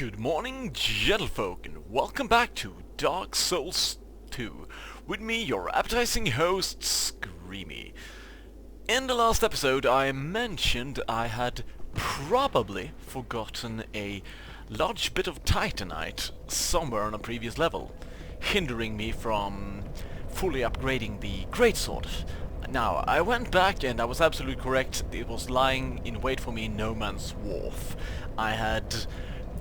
Good morning, gentlefolk, and welcome back to Dark Souls 2. With me, your appetizing host, Screamy. In the last episode, I mentioned I had probably forgotten a large bit of titanite somewhere on a previous level, hindering me from fully upgrading the greatsword. Now, I went back and I was absolutely correct. It was lying in wait for me in No Man's Wharf. I had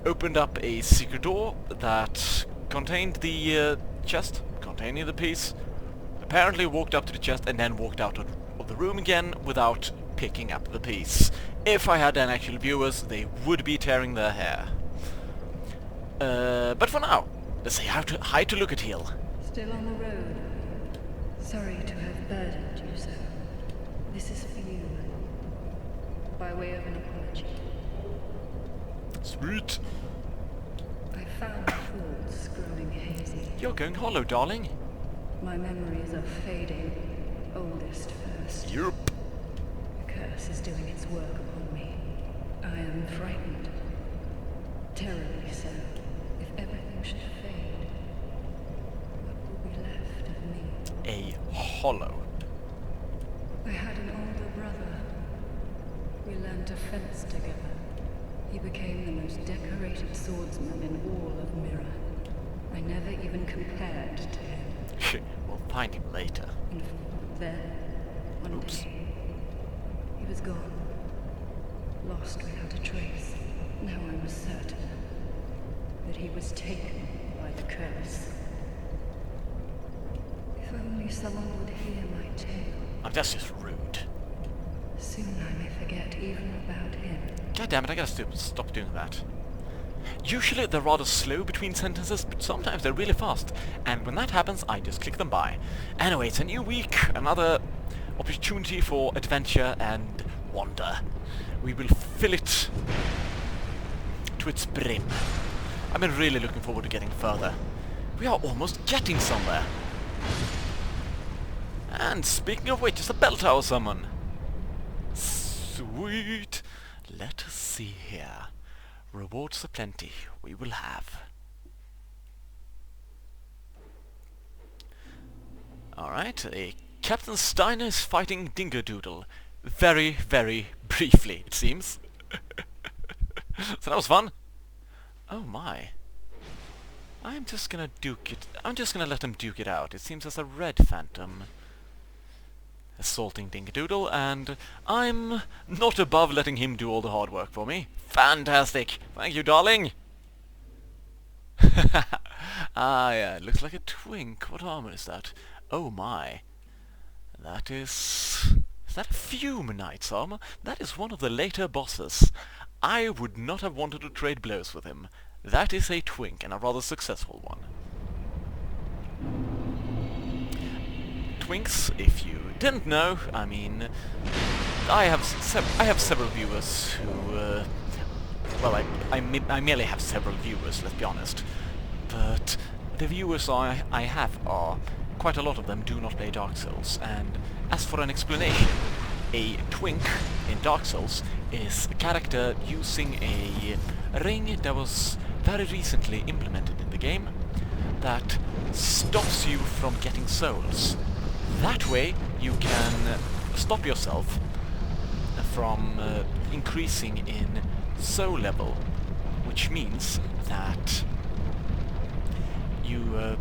opened up a secret door that contained the chest containing the piece, apparently walked up to the chest and then walked out of the room again without picking up the piece. If I had any actual viewers, they would be tearing their hair. But for now, let's say hi to Look at Hill. Still on the road. Sorry to have burdened you so. This is for you, by way of an apology. Sweet. I found thoughts growing hazy. You're going hollow, darling. My memories are fading, oldest first. Yep. The curse is doing its work upon me. I am frightened. Terribly so. If everything should fade, what will be left of me? A hollow. I had an older brother. We learned to fence together. He became the most decorated swordsman in all of Mirror. I never even compared to him. We'll find him later. And then, one day, he was gone. Lost without a trace. Now I'm certain that he was taken by the curse. If only someone would hear my tale. Oh, that's just rude. Soon I may forget even about him. God damn it, I gotta stop doing that. Usually they're rather slow between sentences, but sometimes they're really fast. And when that happens, I just click them by. Anyway, it's a new week, another opportunity for adventure and wonder. We will fill it to its brim. I've been really looking forward to getting further. We are almost getting somewhere. And speaking of which, it's a bell tower summon. Sweet. Let us see here. Rewards aplenty. We will have. Alright, Captain Steiner is fighting Dingodoodle. Very, very briefly, it seems. So that was fun. Oh my. I'm just gonna let him duke it out. It seems there's a red phantom assaulting Dingodoodle, and I'm not above letting him do all the hard work for me. Fantastic! Thank you, darling! Ah, yeah, it looks like a twink. What armor is that? Oh my. That is... Is that a Fume Knight's armor? That is one of the later bosses. I would not have wanted to trade blows with him. That is a twink, and a rather successful one. Twinks, if you didn't know, I mean, I have several viewers who, well, I merely have several viewers, let's be honest, but the viewers I have are, quite a lot of them do not play Dark Souls, and as for an explanation, a twink in Dark Souls is a character using a ring that was very recently implemented in the game that stops you from getting souls. That way, you can stop yourself from increasing in soul level, which means that you,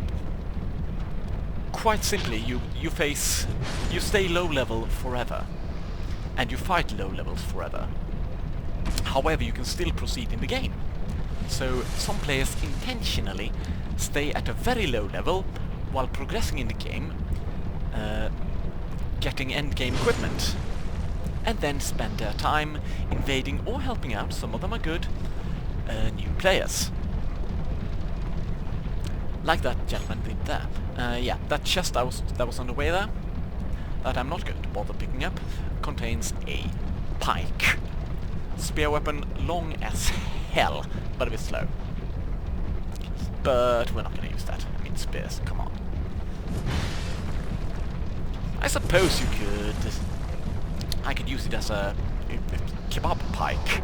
quite simply, you stay low level forever, and you fight low levels forever. However, you can still proceed in the game. So, some players intentionally stay at a very low level while progressing in the game, getting endgame equipment, and then spend their time invading or helping out, some of them are good, new players. Like that gentleman did there. Yeah, that chest that was on the way there, that I'm not going to bother picking up, contains a pike. Spear weapon, long as hell, but a bit slow. But we're not going to use that. I mean, spears, come on. I suppose you could... I could use it as a kebab pike.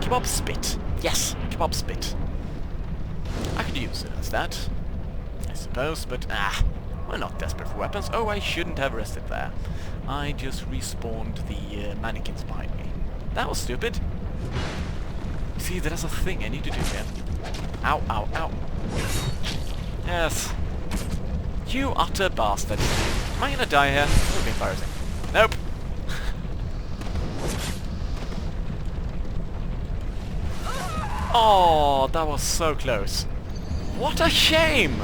Kebab spit. Yes, SpongeBob spit. I could use it as that, I suppose, but we're not desperate for weapons. Oh, I shouldn't have rested there. I just respawned the mannequins behind me. That was stupid. See, there's a thing I need to do here. Ow, ow, ow. Yes. You utter bastard. Am I gonna die here? That would be embarrassing. Nope. Oh, that was so close. What a shame!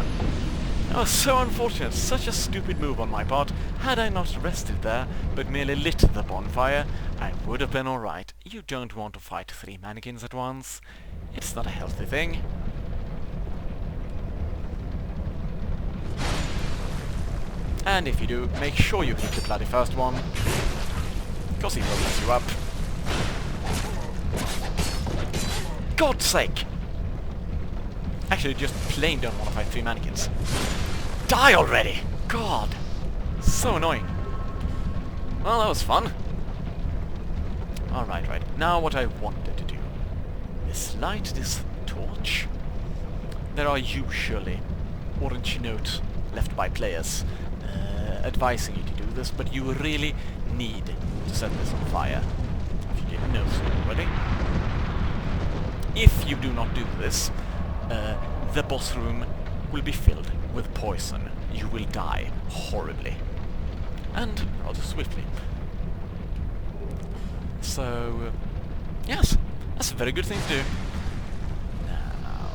That was so unfortunate. Such a stupid move on my part. Had I not rested there, but merely lit the bonfire, I would have been alright. You don't want to fight 3 mannequins at once. It's not a healthy thing. And if you do, make sure you hit the bloody first one, because he will mess you up. God's sake! Actually, just plain don't want to fight 3 mannequins. Die already! God! So annoying. Well, that was fun. Alright, right. Now what I wanted to do is light this torch. There are usually orange notes left by players advising you to do this, but you really need to set this on fire. If you didn't know so already. If you do not do this, the boss room will be filled with poison. You will die horribly. And rather swiftly. So, yes, that's a very good thing to do. Now,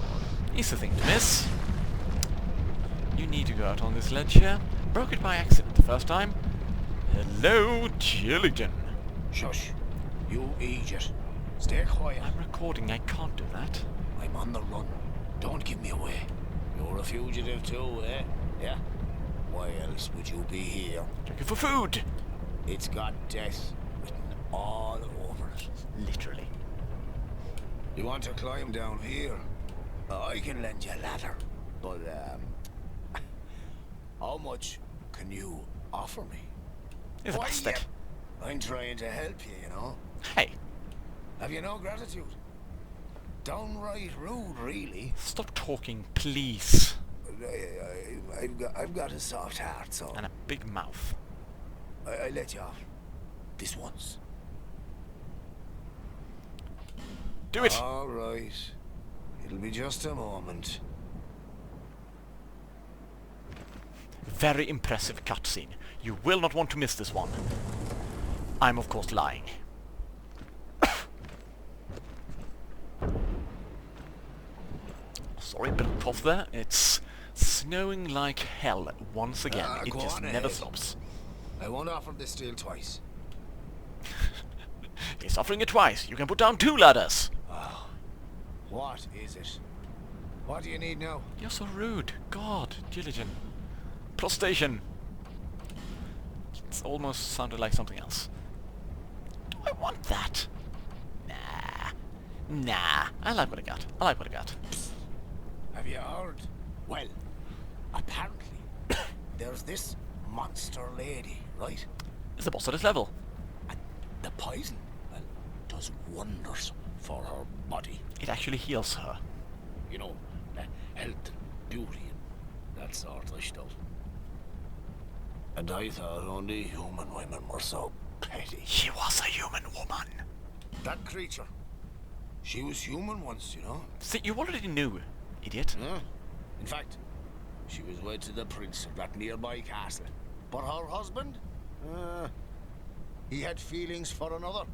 easy thing to miss. You need to go out on this ledge here. Broke it by accident the first time. Hello, Gilligan. Shush. You idiot. Stay quiet. I'm recording, I can't do that. I'm on the run. Don't give me away. You're a fugitive too, eh? Yeah? Why else would you be here? Looking for food! It's got death written all over it. Literally. You want to climb down here? I can lend you a ladder. But, how much can you offer me? He's a bastard. I'm trying to help you, you know? Hey, Have you no gratitude? Downright rude, really. stop talking, please. I've got a soft heart, so And a big mouth. I let you off. This once. Do it! All right. It'll be just a moment. Very impressive cutscene. You will not want to miss this one. I'm of course lying. Sorry, bit of cough there. It's snowing like hell once again. It Go just on never ahead. stops. I won't offer this deal twice. He's offering it twice. You can put down 2 ladders. What is it? What do you need now? You're so rude. God, Gilligan. Prostation. It's almost sounded like something else. Do I want that? Nah. Nah. I like what I got. I like what I got. Have you heard? Well, apparently, there's this monster lady, right? It's the boss of this level. And the poison, well, does wonders for her body. It actually heals her. You know, health and beauty and that sort of stuff. And I thought only human women were so petty. She was a human woman. That creature, she was human once, you know? See, you already knew, idiot. Yeah. In fact, she was wed to the prince of that nearby castle. But her husband? He had feelings for another.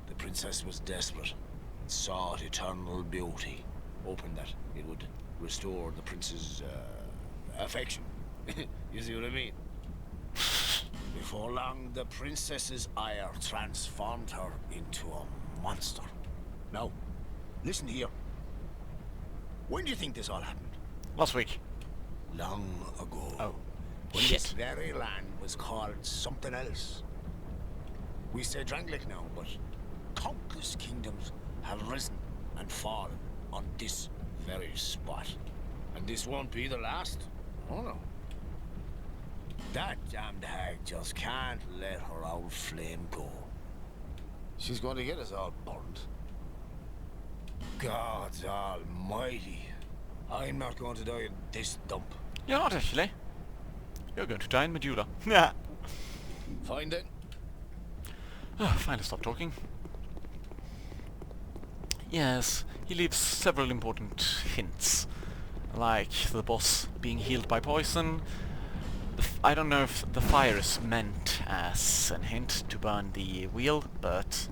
The princess was desperate and sought eternal beauty, hoping that it would restore the prince's affection. You see what I mean? Before long, the princess's ire transformed her into a monster. Now, listen here. When do you think this all happened? Last week. Long ago. Oh, When shit. this very land was called something else. We say Drangleic now, but countless kingdoms have risen and fallen on this very spot. And this won't be the last. Oh no. That damned hag just can't let her old flame go. She's going to get us all burned. Gods almighty. I'm not going to die in this dump. You're not actually. You're going to die in Medulla. Yeah. Fine then. Finally stop talking. Yes, he leaves several important hints. Like the boss being healed by poison. I don't know if the fire is meant as an hint to burn the wheel, but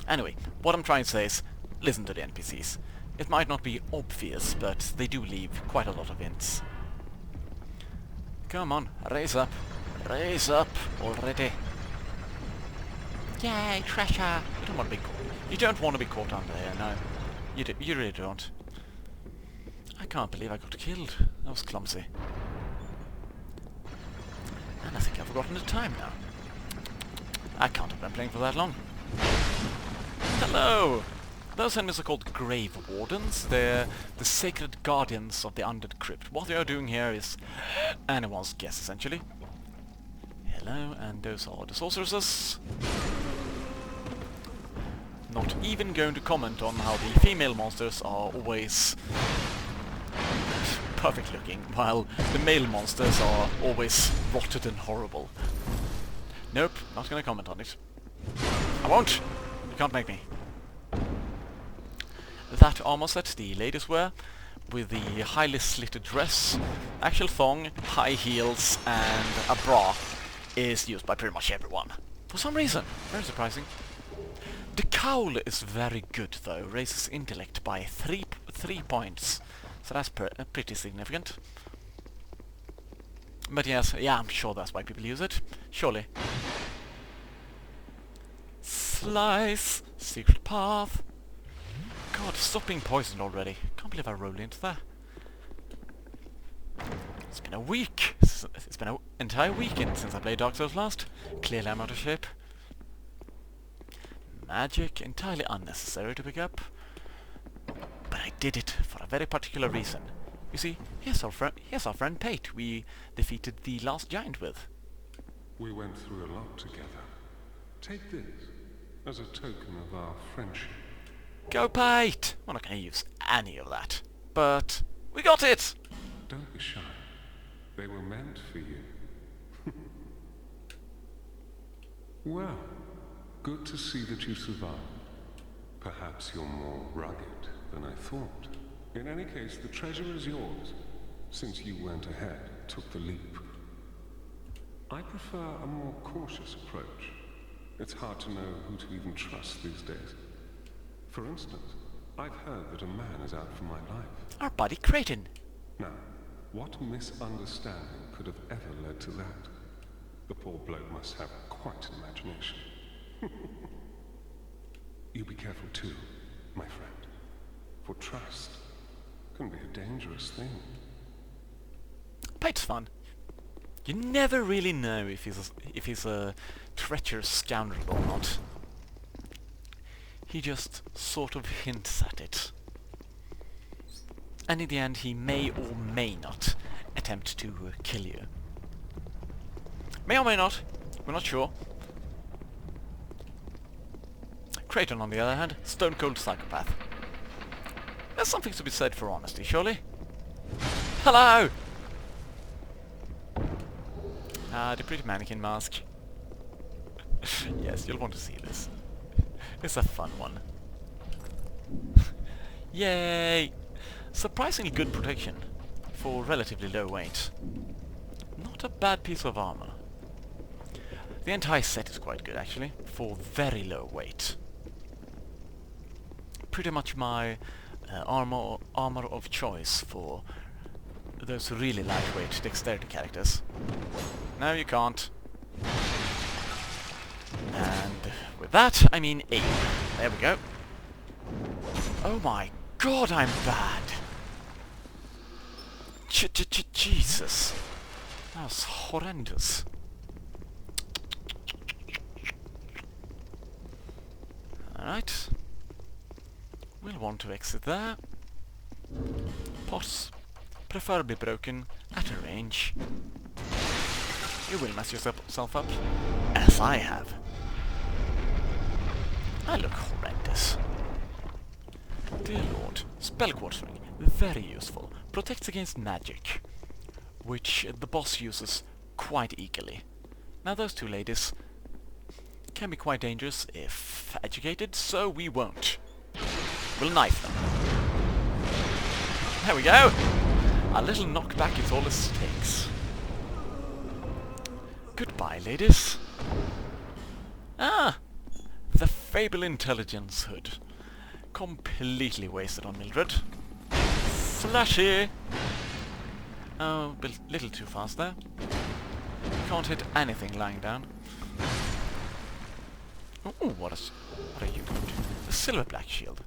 Anyway, what I'm trying to say is, listen to the NPCs. It might not be obvious, but they do leave quite a lot of hints. Come on, raise up. Raise up already. Yay, treasure! You don't want to be caught. You don't want to be caught under here, no. You really don't. I can't believe I got killed. That was clumsy. And I think I've forgotten the time now. I can't have been playing for that long. Hello! Those enemies are called Grave Wardens. They're the sacred guardians of the undead crypt. What they are doing here is anyone's guess, essentially. Hello, and those are the sorceresses. Not even going to comment on how the female monsters are always perfect looking, while the male monsters are always rotted and horrible. Nope, not gonna comment on it. I won't! You can't make me. That armor set the ladies wear, with the highly slitted dress, actual thong, high heels, and a bra, is used by pretty much everyone. For some reason. Very surprising. The cowl is very good though, raises intellect by 3 points. So that's pretty significant. But yes, yeah, I'm sure that's why people use it. Surely. Slice! Secret path! God, stop being poisoned already. Can't believe I rolled into that. It's been a week. It's been an entire weekend since I played Dark Souls last. Clearly I'm out of shape. Magic, entirely unnecessary to pick up. But I did it for a very particular reason. You see, here's our friend Pate we defeated the last giant with. We went through a lot together. Take this as a token of our friendship. Go Pate! I'm not going to use any of that. But we got it! Don't be shy. They were meant for you. Well, good to see that you survived. Perhaps you're more rugged than I thought. In any case, the treasure is yours, since you went ahead, took the leap. I prefer a more cautious approach. It's hard to know who to even trust these days. For instance, I've heard that a man is out for my life. Our buddy Creighton. Now, what misunderstanding could have ever led to that? The poor bloke must have quite an imagination. You be careful too, my friend. For trust can be a dangerous thing. Pate's fun. You never really know if he's a treacherous scoundrel or not. He just sort of hints at it. And in the end he may or may not attempt to kill you. May or may not. We're not sure. Creighton, on the other hand, stone cold psychopath. There's something to be said for honesty, surely. Hello! Ah, the pretty mannequin mask. Yes, you'll want to see this. It's a fun one. Yay! Surprisingly good protection for relatively low weight. Not a bad piece of armor. The entire set is quite good actually, for very low weight. Pretty much my armor of choice for those really lightweight dexterity characters. No, you can't. And with that, I mean aim. There we go. Oh my god, I'm bad! Jesus. That was horrendous. Alright. We'll want to exit there. Pots. Preferably broken at a range. You will mess yourself up, as I have. I look horrendous. Spell quartz ring, very useful. Protects against magic, which the boss uses quite eagerly. Now those two ladies can be quite dangerous if educated, so we won't. We'll knife them. There we go! A little knockback is all it takes. Goodbye, ladies. Ah! The Fable Intelligence Hood. Completely wasted on Mildred. Slashy! Oh, a little too fast there. Can't hit anything lying down. Oh, what are you going to do? The silver black shield.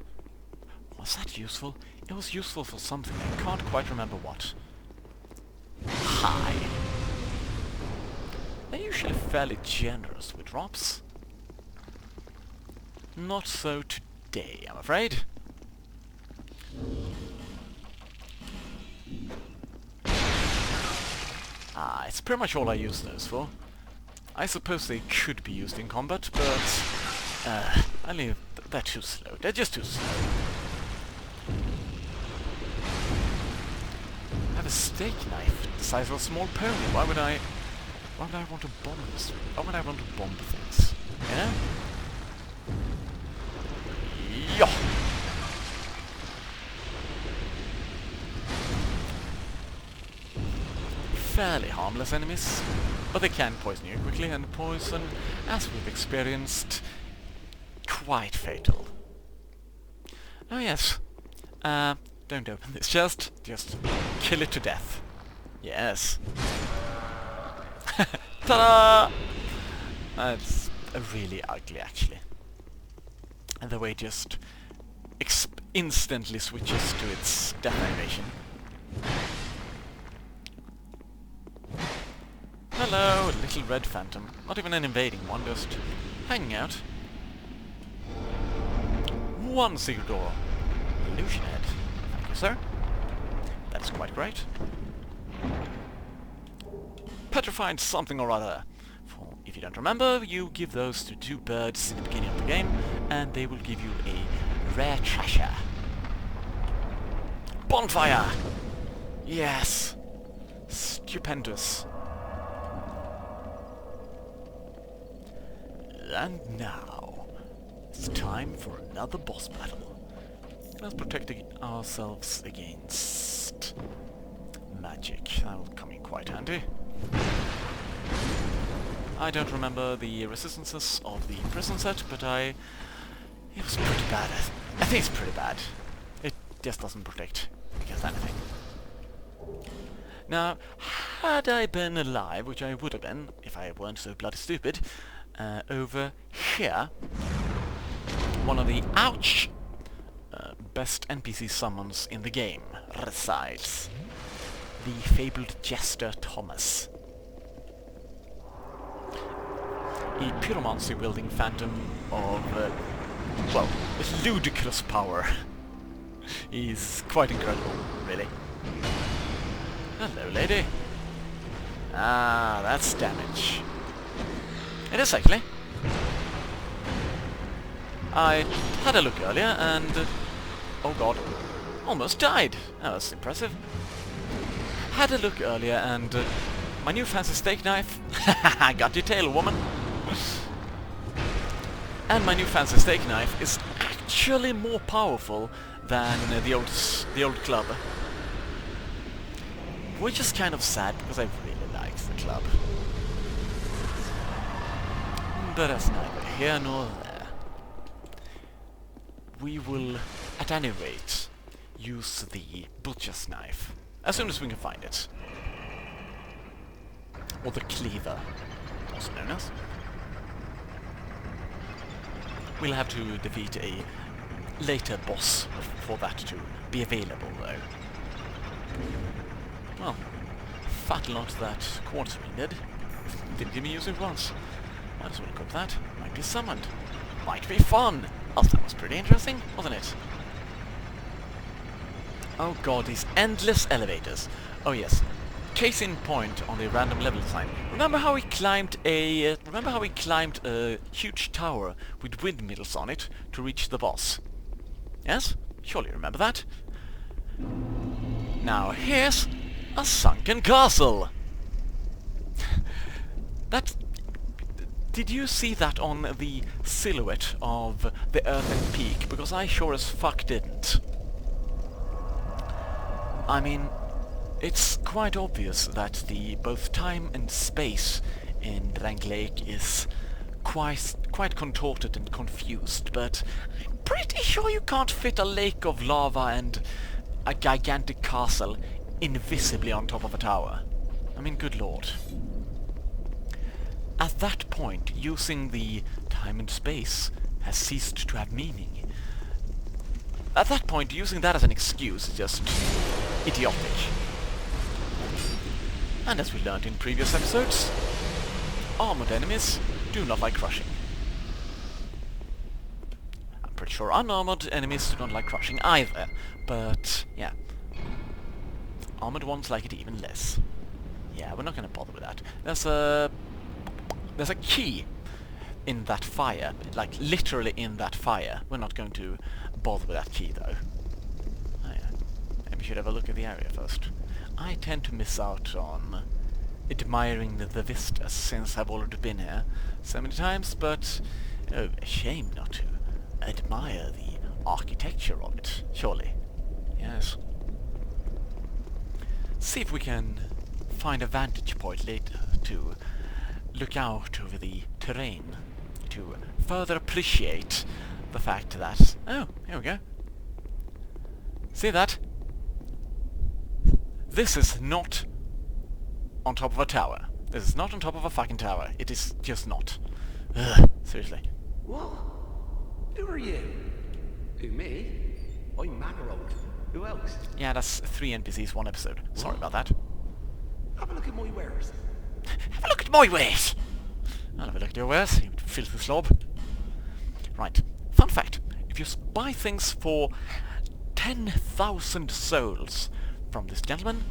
Was that useful? It was useful for something. I can't quite remember what. Hi. They're usually fairly generous with drops. Not so today, I'm afraid. Ah, it's pretty much all I use those for. I suppose they could be used in combat, but they're too slow. They're just too slow. I have a steak knife the size of a small pony. Why would I want to bomb this? Why would I want to bomb things? Yeah? Yeah. Fairly harmless enemies, but they can poison you quickly, and poison, as we've experienced, quite fatal. Oh yes, don't open this chest, just kill it to death. Yes. Ta-da! That's really ugly, actually. And the way it just instantly switches to its death animation. Hello, little red phantom. Not even an invading one, just hanging out. One secret door. Illusion head. Thank you, sir. That's quite great. Petrified something or other. For, if you don't remember, you give those to two birds in the beginning of the game, and they will give you a rare treasure. Bonfire! Yes! Stupendous. And now, it's time for another boss battle. Let's protect ourselves against magic. That will come in quite handy. I don't remember the resistances of the prison set, but it was pretty bad. I think it's pretty bad. It just doesn't protect against anything. Now, had I been alive, which I would have been if I weren't so bloody stupid, over here, one of the best NPC summons in the game resides. The fabled Jester Thomas. A pyromancy-wielding phantom of, well, with ludicrous power. He's quite incredible, really. Hello, lady. Ah, that's damage. It is, actually. I had a look earlier and... oh god. Almost died. That was impressive. Had a look earlier and... my new fancy steak knife... I got your tail, woman! And my new fancy steak knife is actually more powerful than the old club. Which is kind of sad, because I really like the club. But that's neither here nor there. We will, at any rate, use the butcher's knife, as soon as we can find it. Or the cleaver, also known as. We'll have to defeat a later boss for that to be available, though. Well, fat lot that quartz ring did. Didn't even use it once. Might as well equip that. Might be summoned. Might be fun! Oh, that was pretty interesting, wasn't it? Oh god, these endless elevators. Oh yes. Case in point on the random level design. Remember how we climbed a huge tower with windmills on it to reach the boss? Yes? Surely you remember that? Now here's a sunken castle. That... Did you see that on the silhouette of the Earthen Peak? Because I sure as fuck didn't. I mean, it's quite obvious that the both time and space in Drang Lake is quite contorted and confused, but I'm pretty sure you can't fit a lake of lava and a gigantic castle invisibly on top of a tower. I mean, good lord. At that point, using the time and space has ceased to have meaning. At that point, using that as an excuse is just idiotic. And as we learned in previous episodes, armored enemies do not like crushing. I'm pretty sure unarmored enemies do not like crushing either, but yeah. Armored ones like it even less. Yeah, we're not gonna bother with that. There's a key in that fire, like literally in that fire. We're not going to bother with that key though. Oh, yeah. Maybe we should have a look at the area first. I tend to miss out on admiring the vistas since I've already been here so many times, but oh, a shame not to admire the architecture of it, surely. Yes. See if we can find a vantage point later to look out over the terrain to further appreciate the fact that... Oh, here we go. See that? This is not on top of a tower. This is not on top of a fucking tower. It is just not. Ugh, seriously. What? Who are you? Who, me? I'm Macarold. Who else? Yeah, that's 3 NPCs, 1 episode. Sorry about that. Have a look at my wares. Have a look at my wares! I'll have a look at your wares, you filthy slob. Right. Fun fact. If you buy things for 10,000 souls from this gentleman,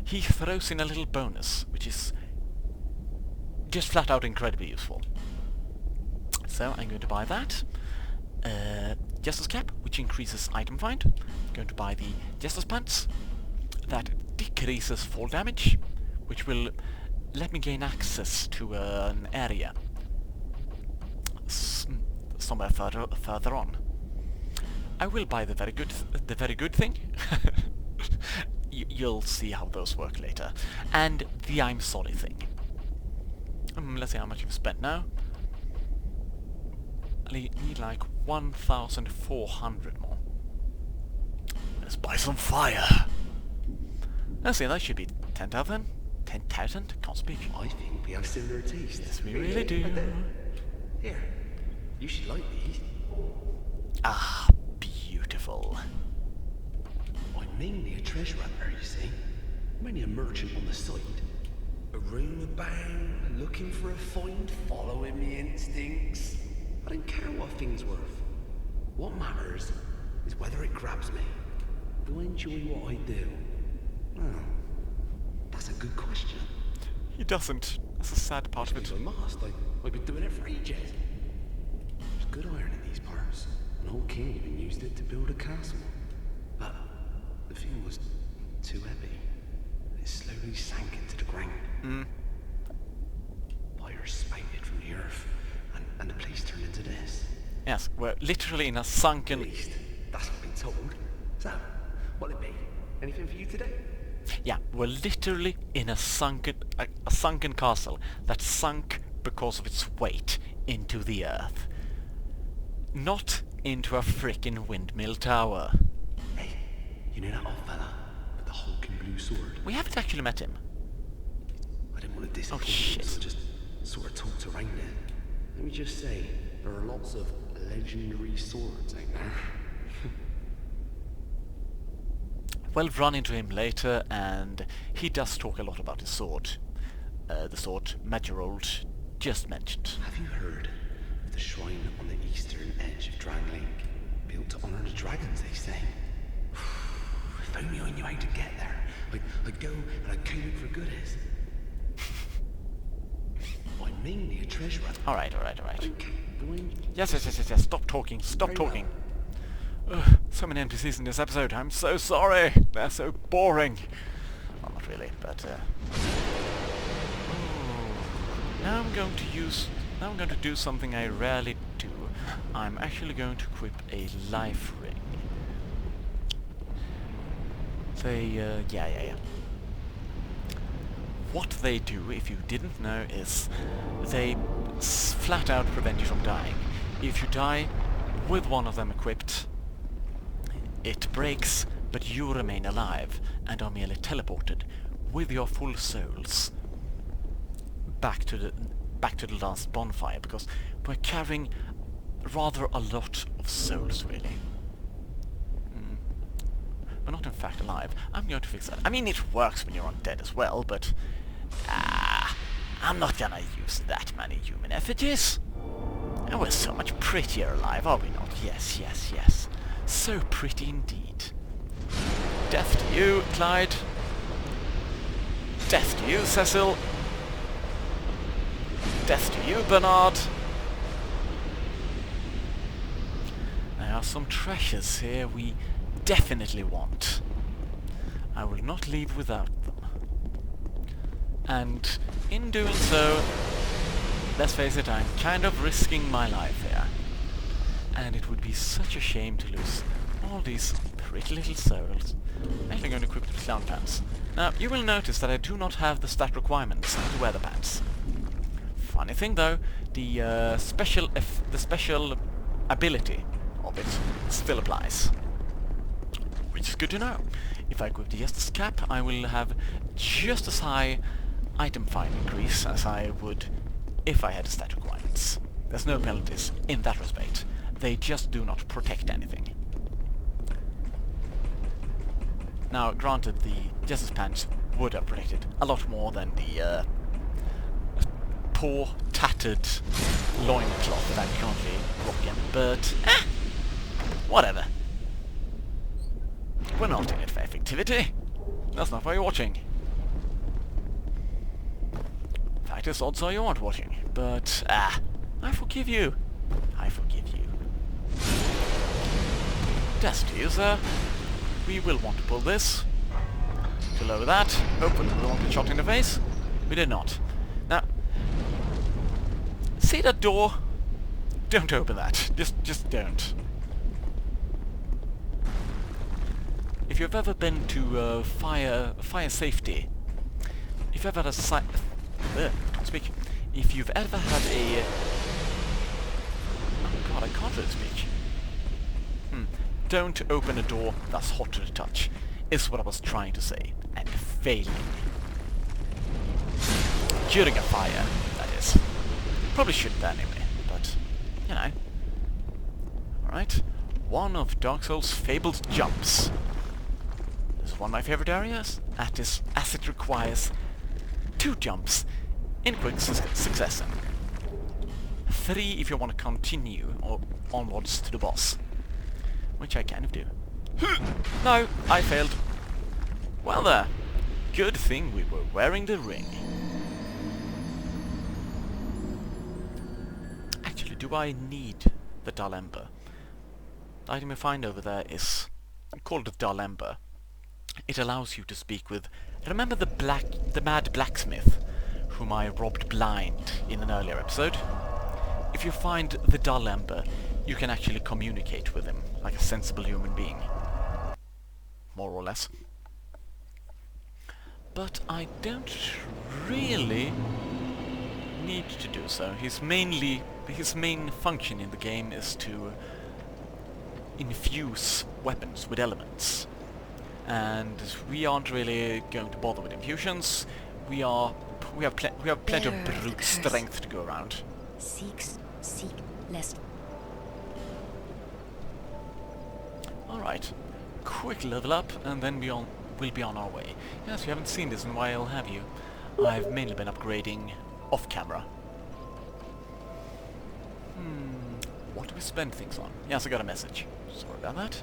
he throws in a little bonus, which is just flat out incredibly useful. So I'm going to buy that. Jester's Cap, which increases item find. I'm going to buy the Jester's Pants. That decreases fall damage, which will let me gain access to an area somewhere further on. I will buy the very good thing. You'll see how those work later. And the I'm sorry thing. Let's see how much you've spent now. I need like 1,400 more. Let's buy some fire. Let's see, that should be 10,000. 10,000? Can't speak. I think we have similar tastes. Yes, we really do. Here, you should like these. Ah, beautiful. I'm mainly a treasure hunter, you see. I'm only a merchant on the side. A room about, looking for a find, following me instincts. I don't care what a thing's worth. What matters is whether it grabs me. Do I enjoy what I do? Well, that's a good question. He doesn't. That's a sad part of it. I must. I've been doing it for ages. There's good iron in these parts. An old king even used it to build a castle. But the thing was too heavy. It slowly sank into the ground. Fire spouted from the earth, and the place turned into this. Yes, we're literally in a sunken... At least, that's what I've been told. So, what'll it be? Anything for you today? Yeah, we're literally in a sunken castle that sunk because of its weight into the earth. Not into a frickin' windmill tower. Hey, you know that old fella with the hulking blue sword? We haven't actually met him. I didn't want to disappoint shit. him, so I just sort of talked around it. Let me just say, there are lots of legendary swords out there. We'll run into him later, and he does talk a lot about his sword. The sword Magerold just mentioned. Have you heard of the shrine on the eastern edge of Drang Lake? Built to honor the dragons, they say. If only I knew how to get there. I'd go and I'd count it for goodies. I'm mainly a treasure hunter. Alright. Okay, Yes. Stop talking. Very Ugh, So many NPCs in this episode. I'm so sorry. They're so boring. Well, not really, but now I'm going to do something I rarely do. I'm actually going to equip a life ring. Yeah. What they do, if you didn't know, is they flat out prevent you from dying. If you die with one of them equipped, it breaks, but you remain alive and are merely teleported with your full souls back to the last bonfire, because we're carrying rather a lot of souls, really. We're not in fact alive. I'm going to fix that. I mean, it works when you're undead as well, but I'm not gonna use that many human effigies. And we're so much prettier alive, are we not? Yes. So pretty indeed. Death to you, Clyde. Death to you, Cecil. Death to you, Bernard. There are some treasures here we definitely want. I will not leave without them. And in doing so, let's face it, I'm kind of risking my life here. And it would be such a shame to lose all these pretty little souls. I'm actually going to equip the clown pants. Now, you will notice that I do not have the stat requirements to wear the pants. Funny thing though, the special ability of it still applies. Which is good to know. If I equip the Justice Cap, I will have just as high item find increase as I would if I had the stat requirements. There's no penalties in that respect. They just do not protect anything. Now, granted, the Justice Pants would have protected a lot more than the poor, tattered loincloth that I'm currently rocking, but whatever. We're not in it for effectivity. That's not why you're watching. Fact is, odds are you aren't watching. But, I forgive you. I forgive you. Death to you, sir. We will want to pull this. To lower that. Hopefully we won't get shot in the face. We did not. Now, see that door? Don't open that. Just don't. If you've ever been to fire safety, if you've ever had if you've ever had a... Oh god, I can't really speak. Don't open a door that's hot to the touch, is what I was trying to say, and failing. During a fire, that is. Probably shouldn't anyway, but, you know. Alright, one of Dark Souls' fabled jumps. This is one of my favorite areas, as it requires 2 jumps in quick succession. 3 if you want to continue or onwards to the boss. Which I kind of do. No, I failed. Well there. Good thing we were wearing the ring. Actually, do I need the dull ember? The item you find over there is called the dull ember. It allows you to speak with... Remember the mad blacksmith whom I robbed blind in an earlier episode? If you find the dull ember, you can actually communicate with him like a sensible human being. More or less. But I don't really need to do so. His main function in the game is to infuse weapons with elements. And we aren't really going to bother with infusions. We have plenty of brute strength to go around. Seek less. Alright, quick level up and then we'll be on our way. Yes, you haven't seen this in a while, have you? I've mainly been upgrading off camera. What do we spend things on? Yes, I got a message. Sorry about that.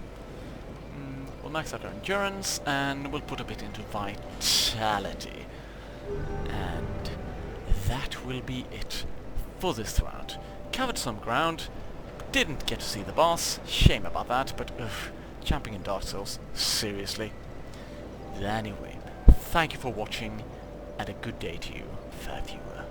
We'll max out our endurance and we'll put a bit into vitality. And that will be it for this round. Covered some ground, didn't get to see the boss, shame about that, but Jumping in Dark Souls. Seriously. Anyway, thank you for watching, and a good day to you, fair viewer.